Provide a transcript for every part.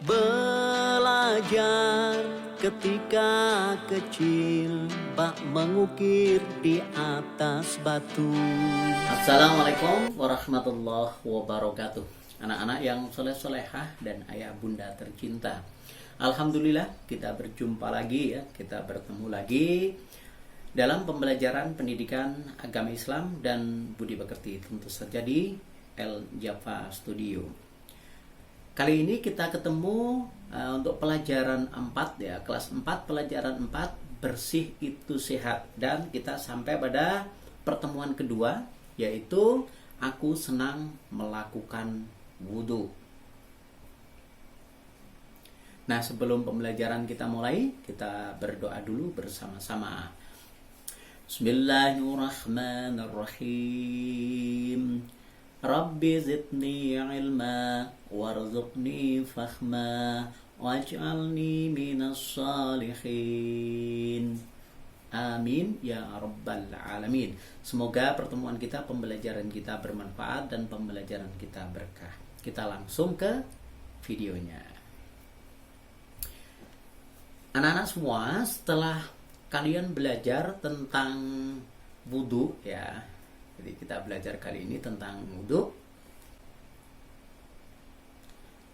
Belajar ketika kecil, bak mengukir di atas batu. Assalamualaikum warahmatullahi wabarakatuh. Anak-anak yang soleh-solehah dan ayah bunda tercinta, alhamdulillah kita berjumpa lagi ya. Kita bertemu lagi dalam pembelajaran pendidikan agama Islam dan budi pekerti, tentu saja di El Jaffa Studio. Kali ini kita ketemu untuk pelajaran 4 ya, kelas 4 pelajaran 4, bersih itu sehat, dan kita sampai pada pertemuan kedua, yaitu aku senang melakukan wudhu. Nah, sebelum pembelajaran kita mulai, kita berdoa dulu bersama-sama. Bismillahirrahmanirrahim. Rabbi zidni ilma warzuqni fahma waj'alni minas salihin. Amin ya rabbal alamin. Semoga pertemuan kita, pembelajaran kita bermanfaat dan pembelajaran kita berkah. Kita langsung ke videonya. Anak-anak semua, setelah kalian belajar tentang wudhu ya, jadi kita belajar kali ini tentang wudhu.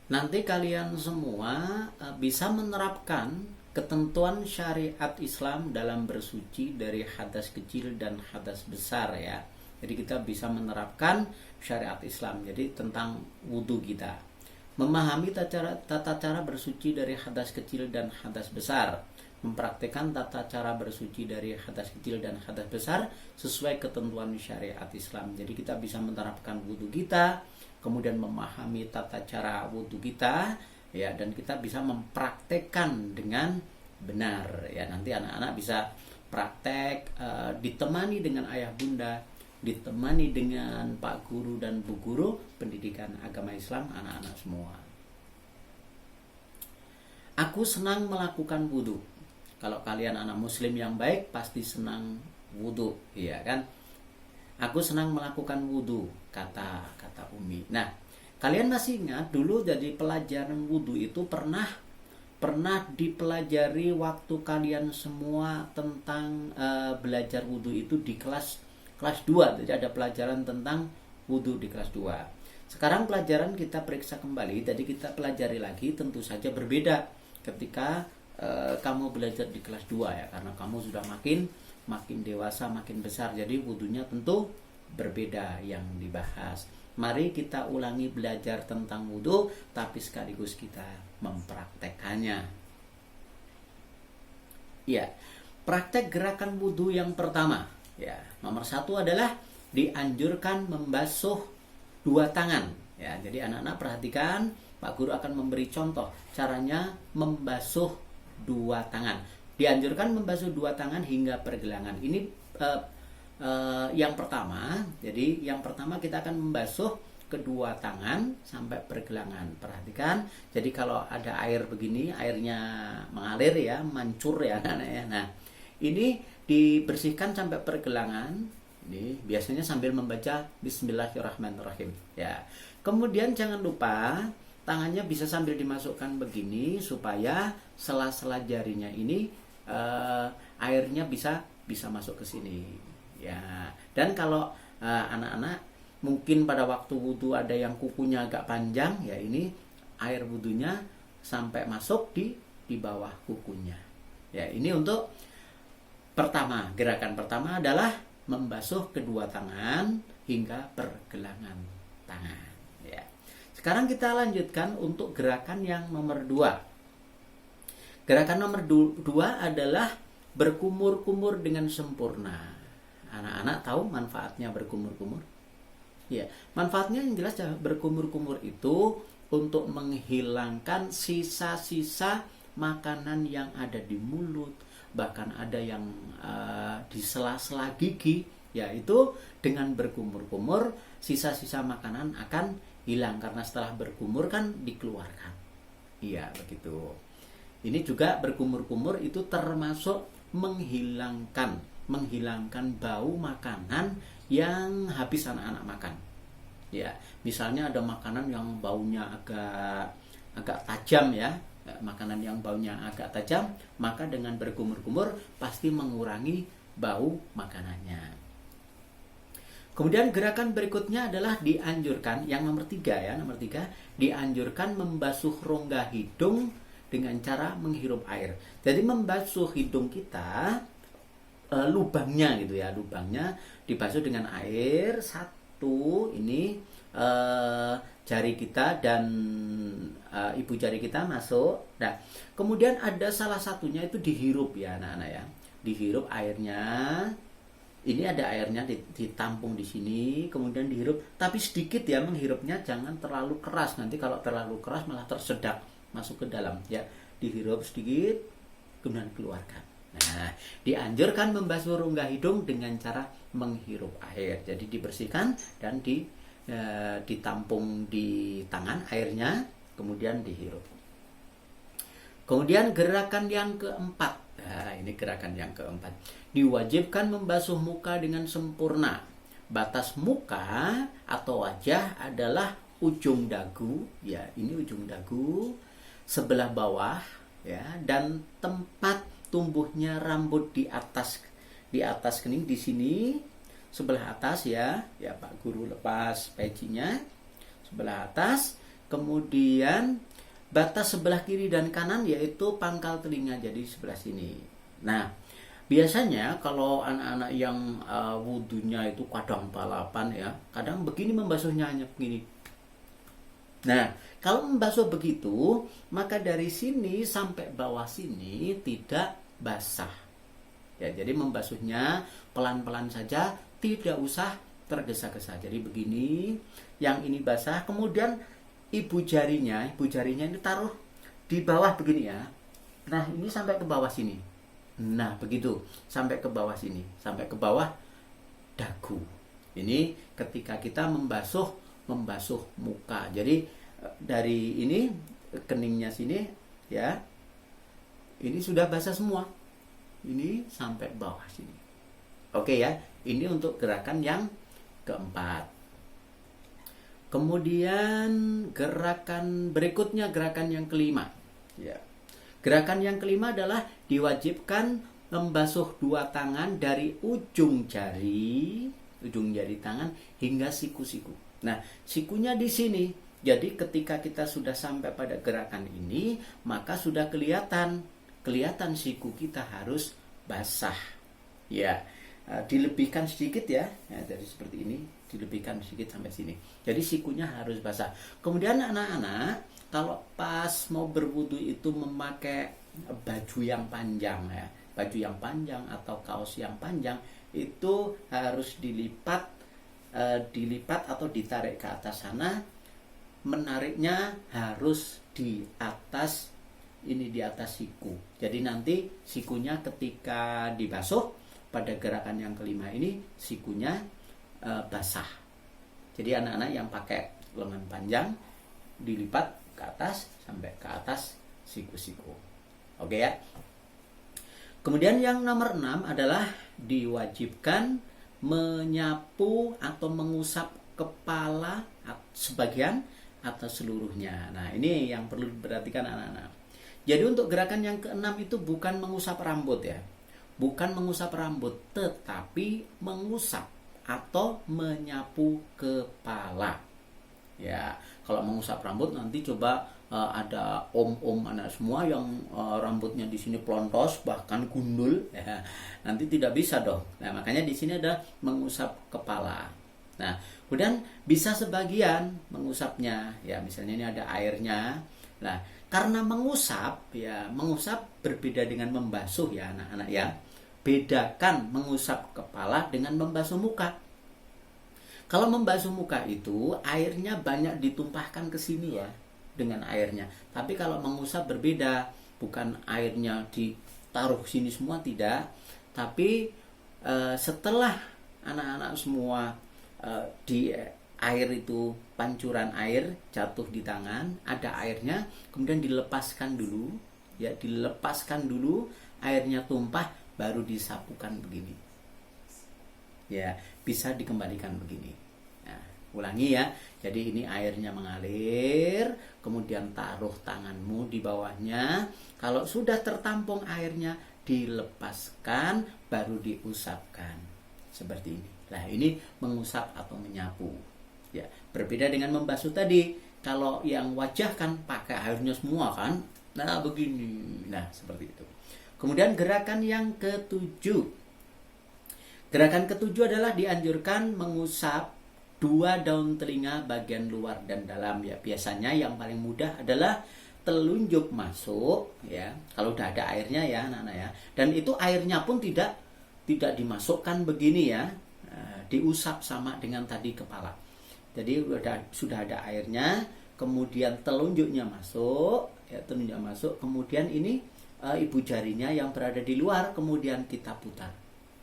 Nanti kalian semua bisa menerapkan ketentuan syariat Islam dalam bersuci dari hadas kecil dan hadas besar ya. Jadi kita bisa menerapkan syariat Islam. Jadi tentang wudhu kita, memahami tata cara bersuci dari hadas kecil dan hadas besar, mempraktikkan tata cara bersuci dari hadas kecil dan hadas besar sesuai ketentuan syariat Islam. Jadi kita bisa menerapkan wudhu kita, kemudian memahami tata cara wudhu kita ya, dan kita bisa mempraktekkan dengan benar ya. Nanti anak-anak bisa praktek ditemani dengan ayah bunda, ditemani dengan pak guru dan bu guru pendidikan agama Islam, anak-anak semua. Aku senang melakukan wudhu. Kalau kalian anak muslim yang baik pasti senang wudhu, iya kan? Aku senang melakukan wudhu, kata Umi. Nah, kalian masih ingat dulu jadi pelajaran wudhu itu pernah dipelajari waktu kalian semua tentang belajar wudhu itu di kelas 2. Jadi ada pelajaran tentang wudhu di kelas 2. Sekarang pelajaran kita periksa kembali, jadi kita pelajari lagi, tentu saja berbeda ketika kamu belajar di kelas 2 ya, karena kamu sudah makin dewasa, makin besar. Jadi wudhunya tentu berbeda yang dibahas. Mari kita ulangi belajar tentang wudhu, tapi sekaligus kita mempraktekannya. Ya, praktek gerakan wudhu yang pertama. Ya, nomor 1 adalah dianjurkan membasuh 2 tangan. Ya, jadi anak-anak perhatikan, Pak Guru akan memberi contoh caranya membasuh 2 tangan. Dianjurkan membasuh 2 tangan hingga pergelangan. Ini yang pertama. Jadi yang pertama kita akan membasuh kedua tangan sampai pergelangan. Perhatikan. Jadi kalau ada air begini, airnya mengalir ya, mancur ya anak-anak ya. Nah, ini dibersihkan sampai pergelangan. Ini biasanya sambil membaca Bismillahirrahmanirrahim ya. Kemudian jangan lupa tangannya bisa sambil dimasukkan begini supaya sela-sela jarinya ini airnya bisa masuk ke sini ya. Dan kalau anak-anak mungkin pada waktu wudhu ada yang kukunya agak panjang ya, ini air wudhunya sampai masuk di bawah kukunya ya. Ini untuk pertama, gerakan pertama adalah membasuh kedua tangan hingga pergelangan tangan ya. Sekarang kita lanjutkan untuk gerakan yang nomor 2. Gerakan nomor 2 adalah berkumur-kumur dengan sempurna. Anak-anak tahu manfaatnya berkumur-kumur? Ya, manfaatnya yang jelas berkumur-kumur itu untuk menghilangkan sisa-sisa makanan yang ada di mulut, bahkan ada yang di sela-sela gigi, yaitu dengan berkumur-kumur sisa-sisa makanan akan hilang, karena setelah berkumur kan dikeluarkan. Iya, begitu. Ini juga berkumur-kumur itu termasuk menghilangkan bau makanan yang habis anak-anak makan. Ya, misalnya ada makanan yang baunya agak agak tajam ya, makanan yang baunya agak tajam, maka dengan berkumur-kumur pasti mengurangi bau makanannya. Kemudian gerakan berikutnya adalah dianjurkan, yang nomor 3 ya, nomor 3, dianjurkan membasuh rongga hidung dengan cara menghirup air. Jadi membasuh hidung kita, lubangnya gitu ya, lubangnya dibasuh dengan air. Satu ini jari kita dan ibu jari kita masuk. Nah, kemudian ada salah satunya itu dihirup ya anak-anak ya, dihirup airnya. Ini ada airnya ditampung di sini, kemudian dihirup, tapi sedikit ya menghirupnya, jangan terlalu keras. Nanti kalau terlalu keras malah tersedak masuk ke dalam ya. Dihirup sedikit, kemudian keluarkan. Nah, dianjurkan membasuh rongga hidung dengan cara menghirup air. Jadi dibersihkan dan ditampung di tangan airnya, kemudian dihirup. Kemudian gerakan yang keempat. Nah, ini gerakan yang keempat. Diwajibkan membasuh muka dengan sempurna. Batas muka atau wajah adalah ujung dagu, ya, ini ujung dagu sebelah bawah ya, dan tempat tumbuhnya rambut di atas kening di sini sebelah atas ya. Ya, Pak Guru lepas pecinya sebelah atas. Kemudian batas sebelah kiri dan kanan yaitu pangkal telinga, jadi sebelah sini. Nah, biasanya kalau anak-anak yang wudhunya itu kadang balapan ya, kadang begini membasuhnya, hanya begini. Nah, kalau membasuh begitu, maka dari sini sampai bawah sini tidak basah. Ya, jadi membasuhnya pelan-pelan saja, tidak usah tergesa-gesa. Jadi begini, yang ini basah, kemudian ibu jarinya ini taruh di bawah begini ya. Nah, ini sampai ke bawah sini. Nah, begitu, sampai ke bawah sini, sampai ke bawah dagu. Ini ketika kita membasuh muka. Jadi dari ini keningnya sini ya, ini sudah basah semua. Ini sampai bawah sini. Oke ya, ini untuk gerakan yang keempat. Kemudian gerakan berikutnya, gerakan yang kelima. Ya. Gerakan yang kelima adalah diwajibkan membasuh 2 tangan dari ujung jari tangan hingga siku-siku. Nah, sikunya di sini. Jadi ketika kita sudah sampai pada gerakan ini, maka sudah kelihatan siku kita harus basah. Ya, dilebihkan sedikit ya. Jadi seperti ini, dilebihkan sedikit sampai sini. Jadi sikunya harus basah. Kemudian anak-anak kalau pas mau berwudu itu memakai baju yang panjang ya, baju yang panjang atau kaos yang panjang itu harus dilipat atau ditarik ke atas sana. Menariknya harus di atas siku. Jadi nanti sikunya ketika dibasuh pada gerakan yang kelima ini sikunya basah. Jadi anak-anak yang pakai lengan panjang dilipat ke atas sampai ke atas siku-siku. Oke ya. Kemudian yang nomor 6 adalah diwajibkan menyapu atau mengusap kepala sebagian atau seluruhnya. Nah, ini yang perlu diperhatikan anak-anak. Jadi untuk gerakan yang keenam itu bukan mengusap rambut ya. Bukan mengusap rambut, tetapi mengusap atau menyapu kepala. Ya, kalau mengusap rambut nanti coba ada om-om anak semua yang rambutnya di sini plontos bahkan gundul, ya, nanti tidak bisa dong. Nah, makanya di sini ada mengusap kepala. Nah, kemudian bisa sebagian mengusapnya, ya misalnya ini ada airnya. Nah, karena mengusap berbeda dengan membasuh ya anak-anak ya. Bedakan mengusap kepala dengan membasuh muka. Kalau membasuh muka itu airnya banyak ditumpahkan ke sini ya dengan airnya. Tapi kalau mengusap berbeda, bukan airnya ditaruh sini semua, tidak. Tapi setelah anak-anak semua di air itu, pancuran air jatuh di tangan, ada airnya, kemudian dilepaskan dulu, ya dilepaskan dulu, airnya tumpah, baru disapukan begini. Ya, bisa dikembalikan begini. Nah, Ulangi ya. Jadi ini airnya mengalir, kemudian taruh tanganmu di bawahnya. Kalau sudah tertampung airnya, dilepaskan, baru diusapkan. Seperti ini. Nah, ini mengusap atau menyapu. Ya, berbeda dengan membasuh tadi. Kalau yang wajah kan pakai airnya semua kan. Nah, begini. Nah, seperti itu. Kemudian gerakan yang ketujuh. Gerakan ketujuh adalah dianjurkan mengusap 2 daun telinga bagian luar dan dalam ya. Biasanya yang paling mudah adalah telunjuk masuk ya. Kalau udah ada airnya ya, anak-anak ya. Dan itu airnya pun tidak dimasukkan begini ya. Nah, diusap sama dengan tadi kepala. Jadi sudah ada airnya, kemudian telunjuknya masuk, ya telunjuknya masuk, kemudian ini ibu jarinya yang berada di luar, kemudian kita putar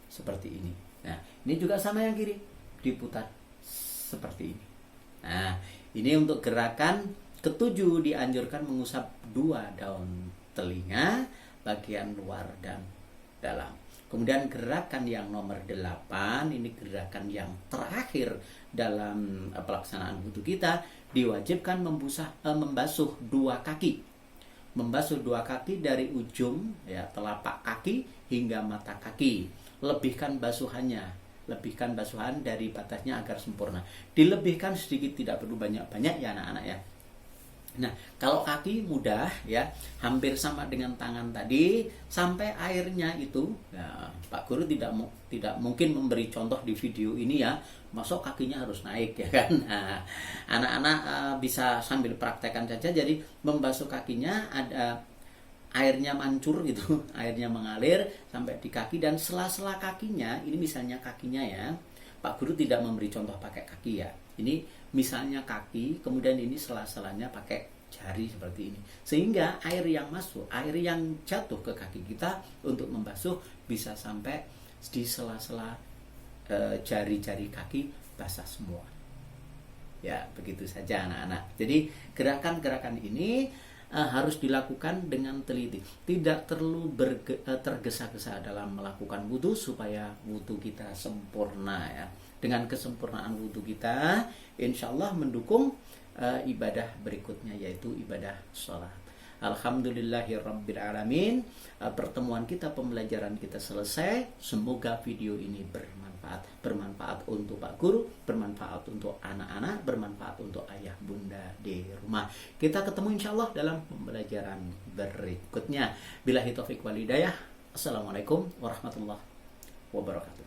seperti ini. Nah, ini juga sama yang kiri, diputar seperti ini. Nah, ini untuk gerakan ketujuh dianjurkan mengusap 2 daun telinga bagian luar dan dalam. Kemudian gerakan yang nomor 8, ini gerakan yang terakhir dalam pelaksanaan wudhu kita, diwajibkan membasuh 2 kaki. Membasuh 2 kaki dari ujung ya telapak kaki hingga mata kaki. Lebihkan basuhan dari batasnya agar sempurna. Dilebihkan sedikit, tidak perlu banyak-banyak ya anak-anak ya. Nah, kalau kaki mudah ya, hampir sama dengan tangan tadi, sampai airnya itu ya, Pak Guru tidak mungkin memberi contoh di video ini ya, masuk kakinya harus naik ya kan. Nah, anak-anak bisa sambil praktekkan saja. Jadi membasuh kakinya ada airnya mancur gitu, airnya mengalir sampai di kaki, dan sela-sela kakinya, ini misalnya kakinya ya, Pak Guru tidak memberi contoh pakai kaki ya. Ini misalnya kaki, kemudian ini sela-selanya pakai jari seperti ini. Sehingga air yang masuk, air yang jatuh ke kaki kita untuk membasuh bisa sampai di sela-sela jari-jari kaki basah semua. Ya, begitu saja anak-anak. Jadi gerakan-gerakan ini harus dilakukan dengan teliti. Tidak perlu tergesa-gesa dalam melakukan wudhu supaya wudhu kita sempurna ya. Dengan kesempurnaan wudhu kita, insya Allah mendukung ibadah berikutnya, yaitu ibadah sholat. Alhamdulillahirrabbilalamin. Pertemuan kita, pembelajaran kita selesai. Semoga video ini bermanfaat untuk Pak Guru, bermanfaat untuk anak-anak, bermanfaat untuk ayah bunda di rumah. Kita ketemu insya Allah dalam pembelajaran berikutnya. Billahi taufiq wal hidayah. Assalamualaikum warahmatullahi wabarakatuh.